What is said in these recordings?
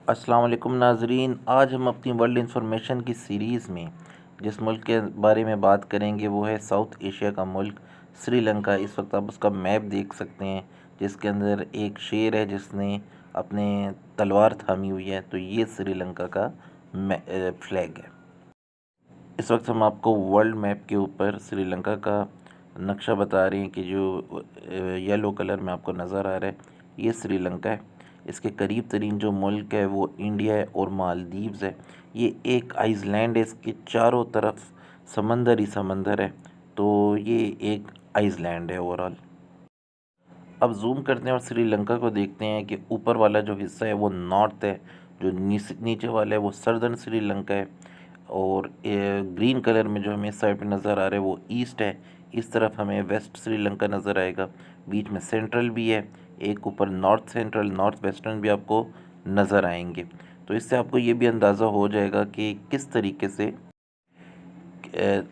अस्सलाम वालेकुम नाज़रीन। आज हम अपनी वर्ल्ड इंफॉर्मेशन की सीरीज़ में जिस मुल्क के बारे में बात करेंगे वो है साउथ एशिया का मुल्क श्रीलंका। इस वक्त आप उसका मैप देख सकते हैं जिसके अंदर एक शेर है जिसने अपने तलवार थामी हुई है, तो ये श्रीलंका का फ्लैग है। इस वक्त हम आपको वर्ल्ड मैप के ऊपर श्रीलंका का नक्शा बता रहे हैं कि जो येलो कलर में आपको नज़र आ रहा है ये श्रीलंका है। इसके करीब तरीन जो मुल्क है वो इंडिया है और मालदीव्स है। ये एक आइसलैंड है, इसके चारों तरफ समंदर ही समंदर है, तो ये एक आइसलैंड है ओवरऑल। अब जूम करते हैं और श्रीलंका को देखते हैं कि ऊपर वाला जो हिस्सा है वो नॉर्थ है, जो नीचे वाला है वो सर्दर्न श्रीलंका है, और ग्रीन कलर में जो हमें इस साइड पे नज़र आ रहा है वो ईस्ट है। इस तरफ हमें वेस्ट श्रीलंका नज़र आएगा, बीच में सेंट्रल भी है, एक ऊपर नॉर्थ सेंट्रल नॉर्थ वेस्टर्न भी आपको नज़र आएंगे। तो इससे आपको ये भी अंदाज़ा हो जाएगा कि किस तरीके से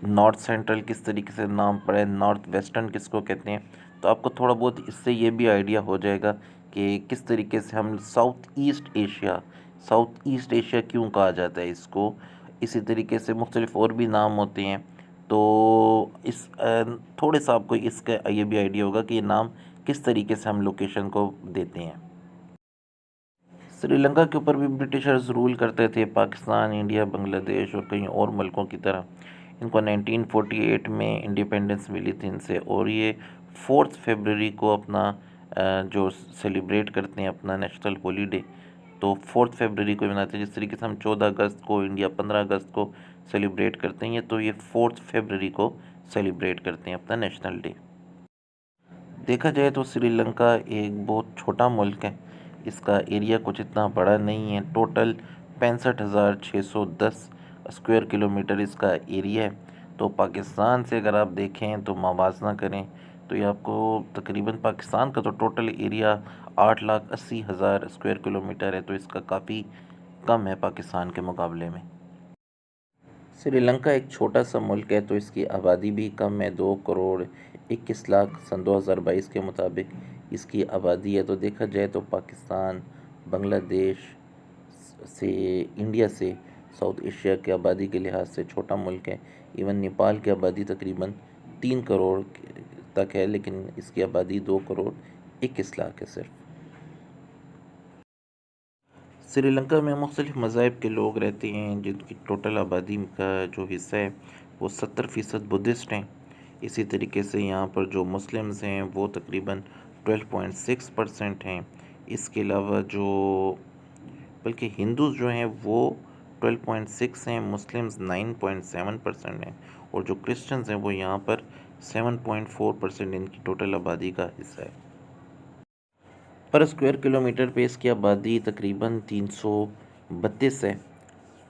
नॉर्थ सेंट्रल किस तरीके से नाम पड़ा है, नॉर्थ वेस्टर्न किसको कहते हैं। तो आपको थोड़ा बहुत इससे ये भी आइडिया हो जाएगा कि किस तरीके से हम साउथ ईस्ट एशिया क्यों कहा जाता है इसको। इसी तरीके से मुख्तलिफ और भी नाम होते हैं। तो थोड़े सा आपको इसका ये भी आइडिया होगा कि ये नाम किस तरीके से हम लोकेशन को देते हैं। श्रीलंका के ऊपर भी ब्रिटिशर्स रूल करते थे, पाकिस्तान, इंडिया, बांग्लादेश और कई और मुल्कों की तरह। इनको 1948 में इंडिपेंडेंस मिली थी इनसे, और ये 4 फरवरी को अपना जो सेलिब्रेट करते हैं अपना नेशनल हॉलीडे, तो 4 फरवरी को मनाते हैं। जिस तरीके से हम 14 अगस्त को इंडिया 15 अगस्त को सेलिब्रेट करते हैं, तो ये 4 फरवरी को सेलिब्रेट करते हैं अपना नेशनल डे। देखा जाए तो श्रीलंका एक बहुत छोटा मुल्क है, इसका एरिया कुछ इतना बड़ा नहीं है। टोटल 65,610 स्क्वायर किलोमीटर इसका एरिया है। तो पाकिस्तान से अगर आप देखें तो मवाजना करें तो ये आपको तकरीबन पाकिस्तान का तो टोटल एरिया 8,80,000 स्क्वायर किलोमीटर है, तो इसका काफ़ी कम है पाकिस्तान के मुकाबले में। श्रीलंका एक छोटा सा मुल्क है तो इसकी आबादी भी कम है, 2 करोड़ 21 लाख सन 2022 के मुताबिक इसकी आबादी है। तो देखा जाए तो पाकिस्तान, बांग्लादेश से, इंडिया से साउथ एशिया की आबादी के लिहाज से छोटा मुल्क है। इवन नेपाल की आबादी तकरीबन 3 करोड़ तक है, लेकिन इसकी आबादी 2 करोड़ 21 लाख है सिर्फ। श्रीलंका में मुख्तलिफ़ मज़ाहिब के लोग रहते हैं जिनकी टोटल आबादी का जो हिस्सा है वो 70% बुद्धिस्ट हैं। इसी तरीके से यहाँ पर जो मुस्लिम्स हैं वो तकरीबन 12.6% हैं। इसके अलावा जो बल्कि हिंदूज़ जो हैं वो 12.6 हैं, मुस्लिम्स 9.7% हैं, और जो क्रिश्चियंस हैं वो यहाँ पर 7.4% इनकी टोटल आबादी का हिस्सा है। पर स्क्वायर किलोमीटर पे इसकी आबादी तकरीबन 332 है।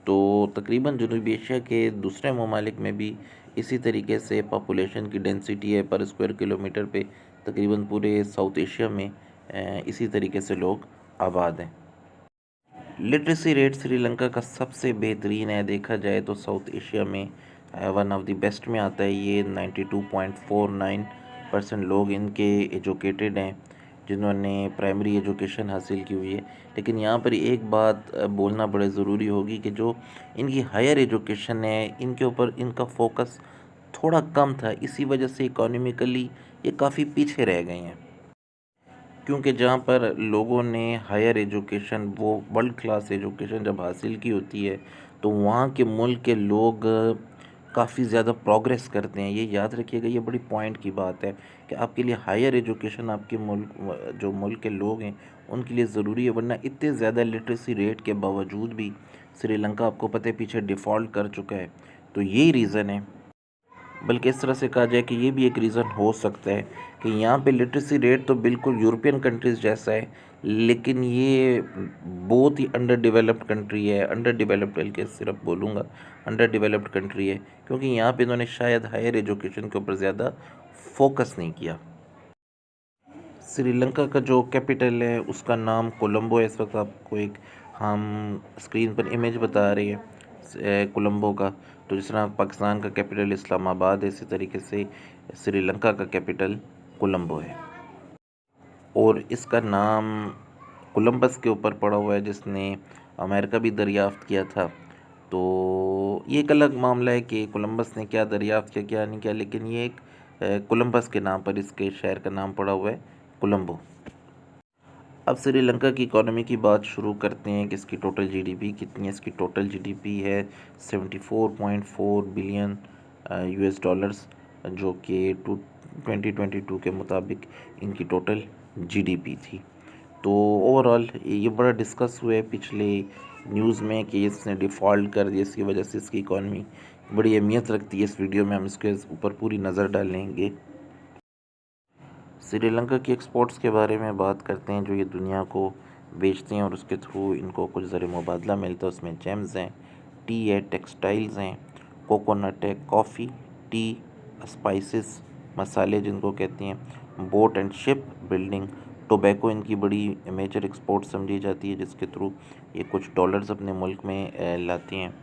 तो तकरीबन जनूबी एशिया के दूसरे ममालिक में भी इसी तरीके से पॉपुलेशन की डेंसिटी है पर स्क्वायर किलोमीटर पे। तकरीबन पूरे साउथ एशिया में इसी तरीके से लोग आबाद हैं। लिटरेसी रेट श्रीलंका का सबसे बेहतरीन है, देखा जाए तो साउथ एशिया में वन ऑफ द बेस्ट में आता है। ये 92.49% लोग इनके एजुकेटेड हैं जिन्होंने प्राइमरी एजुकेशन हासिल की हुई है। लेकिन यहाँ पर एक बात बोलना बड़े ज़रूरी होगी कि जो इनकी हायर एजुकेशन है इनके ऊपर इनका फोकस थोड़ा कम था, इसी वजह से इकोनॉमिकली ये काफ़ी पीछे रह गए हैं। क्योंकि जहाँ पर लोगों ने हायर एजुकेशन, वो वर्ल्ड क्लास एजुकेशन जब हासिल की होती है तो वहाँ के मुल्क के लोग काफ़ी ज़्यादा प्रोग्रेस करते हैं। ये याद रखिएगा, ये बड़ी पॉइंट की बात है कि आपके लिए हायर एजुकेशन आपके मुल्क जो मुल्क के लोग हैं उनके लिए ज़रूरी है, वरना इतने ज़्यादा लिटरेसी रेट के बावजूद भी श्रीलंका आपको पता है पीछे डिफ़ॉल्ट कर चुका है। तो यही रीज़न है, बल्कि इस तरह से कहा जाए कि ये भी एक रीज़न हो सकता है कि यहाँ पे लिटरेसी रेट तो बिल्कुल यूरोपियन कंट्रीज़ जैसा है, लेकिन ये बहुत ही अंडर डेवलप्ड कंट्री है। अंडर डेवलप्ड बल्कि सिर्फ बोलूँगा अंडर डेवलप्ड कंट्री है, क्योंकि यहाँ पे इन्होंने शायद हायर एजुकेशन के ऊपर ज़्यादा फोकस नहीं किया। श्रीलंका का जो कैपिटल है उसका नाम कोलंबो है। इस वक्त आपको एक हम स्क्रीन पर इमेज बता रही है कोलंबो का। तो जिस तरह पाकिस्तान का कैपिटल इस्लामाबाद है, इसी तरीके से श्रीलंका का कैपिटल कोलंबो है, और इसका नाम कोलंबस के ऊपर पड़ा हुआ है जिसने अमेरिका भी दरियाफ़्त किया था। तो ये एक अलग मामला है कि कोलंबस ने क्या दरियाफ़्त किया क्या नहीं किया, लेकिन ये एक कोलंबस के नाम पर इसके शहर का नाम पड़ा हुआ है कोलंबो। अब श्रीलंका की इकोनॉमी की बात शुरू करते हैं कि इसकी टोटल जीडीपी कितनी है। इसकी टोटल जीडीपी है 74.4 बिलियन यूएस डॉलर्स, जो कि 2022 के मुताबिक इनकी टोटल जीडीपी थी। तो ओवरऑल ये बड़ा डिस्कस हुआ है पिछले न्यूज़ में कि इसने डिफ़ॉल्ट कर दिया, इसकी वजह से इसकी इकॉनमी बड़ी अहमियत रखती है। इस वीडियो में हम इसके ऊपर पूरी नज़र डालेंगे। श्रीलंका की एक्सपोर्ट्स के बारे में बात करते हैं, जो ये दुनिया को बेचते हैं और उसके थ्रू इनको कुछ ज़र मुबादला मिलता है। उसमें जेम्स हैं, टी है, टेक्सटाइल्स हैं, कोकोनट है, कॉफ़ी, टी, स्पाइसेस, मसाले जिनको कहते हैं, boat and ship building, tobacco इनकी बड़ी मेजर एक्सपोर्ट समझी जाती है, जिसके थ्रू ये कुछ डॉलर्स अपने मुल्क में लाते हैं।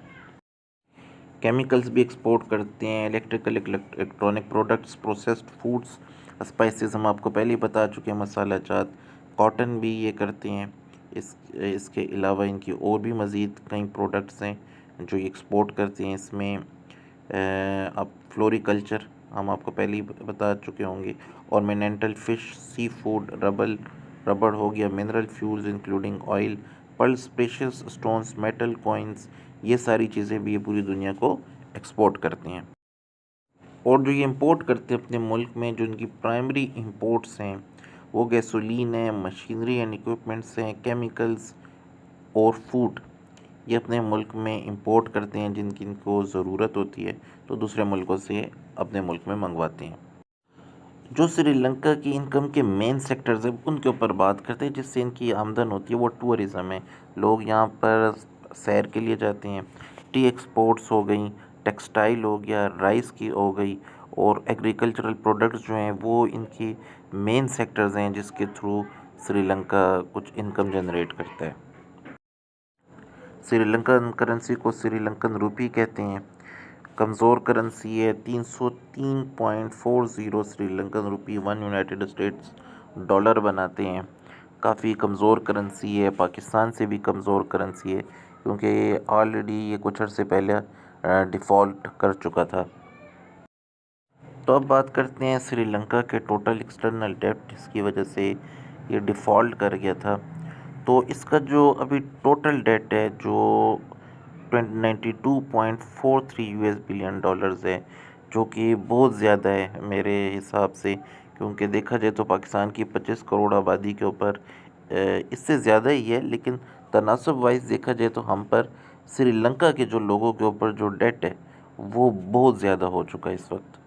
केमिकल्स भी एक्सपोर्ट करते हैं, electronic products, processed foods, spices हम आपको पहले ही बता चुके हैं, मसाला जात, कॉटन भी ये करते हैं। इसके अलावा इनकी और भी मज़ीद कई प्रोडक्ट्स हैं जो ये एक्सपोर्ट करते हैं। इसमें अब फ्लोरिकल्चर हम आपको पहले ही बता चुके होंगे, ऑर्नामेंटल फ़िश, सी फूड, रबड़ हो गया, mineral fuels including oil, pearls, precious stones, metal coins, ये सारी चीज़ें भी ये पूरी दुनिया को एक्सपोर्ट करते हैं। और जो ये इंपोर्ट करते हैं अपने मुल्क में, जो इनकी प्राइमरी इंपोर्ट्स हैं वो गैसोलीन है, मशीनरी एंड इक्विपमेंट्स हैं, केमिकल्स और फूड, ये अपने मुल्क में इंपोर्ट करते हैं जिनकी इनको ज़रूरत होती है, तो दूसरे मुल्कों से अपने मुल्क में मंगवाते हैं। जो श्रीलंका की इनकम के मेन सेक्टर्स हैं उनके ऊपर बात करते हैं, जिससे इनकी आमदन होती है वो टूरिज़्म है। लोग यहाँ पर सैर के लिए जाते हैं। टी एक्सपोर्ट्स हो गई, टेक्सटाइल हो गया, राइस की हो गई, और एग्रीकल्चरल प्रोडक्ट्स जो हैं वो इनकी मेन सेक्टर्स हैं जिसके थ्रू श्रीलंका कुछ इनकम जनरेट करता है। श्रीलंकन करेंसी को श्रीलंकन रुपी कहते हैं। कमज़ोर करेंसी है, 303.40 श्रीलंकन रुपी 1 यूनाइटेड स्टेट्स डॉलर बनाते हैं। काफ़ी कमज़ोर करेंसी है, पाकिस्तान से भी कमज़ोर करेंसी है, क्योंकि ऑलरेडी ये कुछ अर्से पहले डिफ़ॉल्ट कर चुका था। तो अब बात करते हैं श्रीलंका के टोटल एक्सटर्नल डेब्ट, जिसकी वजह से ये डिफ़ॉल्ट कर गया था। तो इसका जो अभी टोटल डेट है जो 92.43 यूएस बिलियन डॉलर्स है, जो कि बहुत ज़्यादा है मेरे हिसाब से, क्योंकि देखा जाए तो पाकिस्तान की 25 करोड़ आबादी के ऊपर इससे ज़्यादा ही है, लेकिन तनासब वाइज देखा जाए तो हम पर श्रीलंका के जो लोगों के ऊपर जो डेट है वो बहुत ज़्यादा हो चुका है इस वक्त।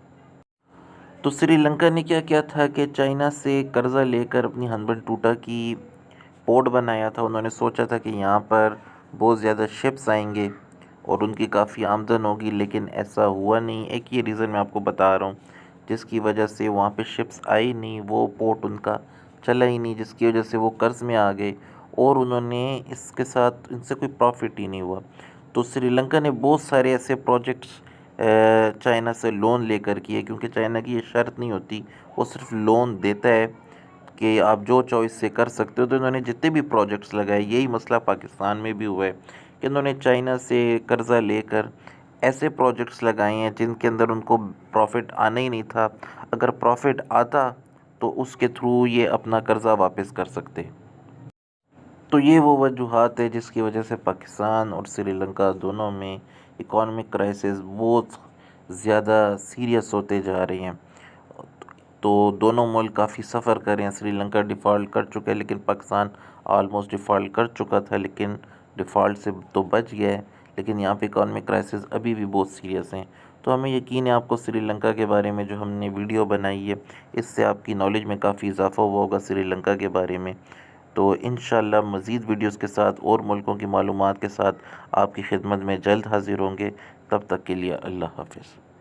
तो श्रीलंका ने क्या किया था कि चाइना से कर्ज़ा लेकर अपनी हनबन टूटा की पोर्ट बनाया था। उन्होंने सोचा था कि यहाँ पर बहुत ज़्यादा शिप्स आएंगे और उनकी काफ़ी आमदन होगी, लेकिन ऐसा हुआ नहीं। एक ये रीज़न मैं आपको बता रहा हूँ जिसकी वजह से वहाँ पे शिप्स आई नहीं, वो पोर्ट उनका चला ही नहीं, जिसकी वजह से वो कर्ज़ में आ गए और उन्होंने इसके साथ इनसे कोई प्रॉफिट ही नहीं हुआ। तो श्रीलंका ने बहुत सारे ऐसे प्रोजेक्ट्स चाइना से लोन लेकर किए, क्योंकि चाइना की ये शर्त नहीं होती, वो सिर्फ लोन देता है कि आप जो चॉइस से कर सकते हो। तो इन्होंने जितने भी प्रोजेक्ट्स लगाए, यही मसला पाकिस्तान में भी हुआ है कि इन्होंने चाइना से कर्ज़ा लेकर ऐसे प्रोजेक्ट्स लगाए हैं जिनके अंदर उनको प्रॉफिट आना ही नहीं था। अगर प्रॉफिट आता तो उसके थ्रू ये अपना कर्ज़ा वापस कर सकते। तो ये वो वजूहात है जिसकी वजह से पाकिस्तान और श्रीलंका दोनों में इकोनॉमिक क्राइसिस बहुत ज़्यादा सीरियस होते जा रही हैं। तो दोनों मुल्क काफ़ी सफ़र कर रहे हैं। श्रीलंका डिफ़ॉल्ट कर चुका है, लेकिन पाकिस्तान ऑलमोस्ट डिफ़ॉल्ट कर चुका था, लेकिन डिफ़ॉल्ट से तो बच गया है। लेकिन यहाँ पे इकोनॉमिक क्राइसिस अभी भी बहुत सीरियस हैं। तो हमें यकीन है आपको श्रीलंका के बारे में जो हमने वीडियो बनाई है, इससे आपकी नॉलेज में काफ़ी इजाफ़ा हुआ होगा श्रीलंका के बारे में। तो इंशाल्लाह मज़ीद वीडियोज़ के साथ और मुल्कों की मालूमात के साथ आपकी खिदमत में जल्द हाज़िर होंगे। तब तक के लिए अल्लाह हाफ़िज़।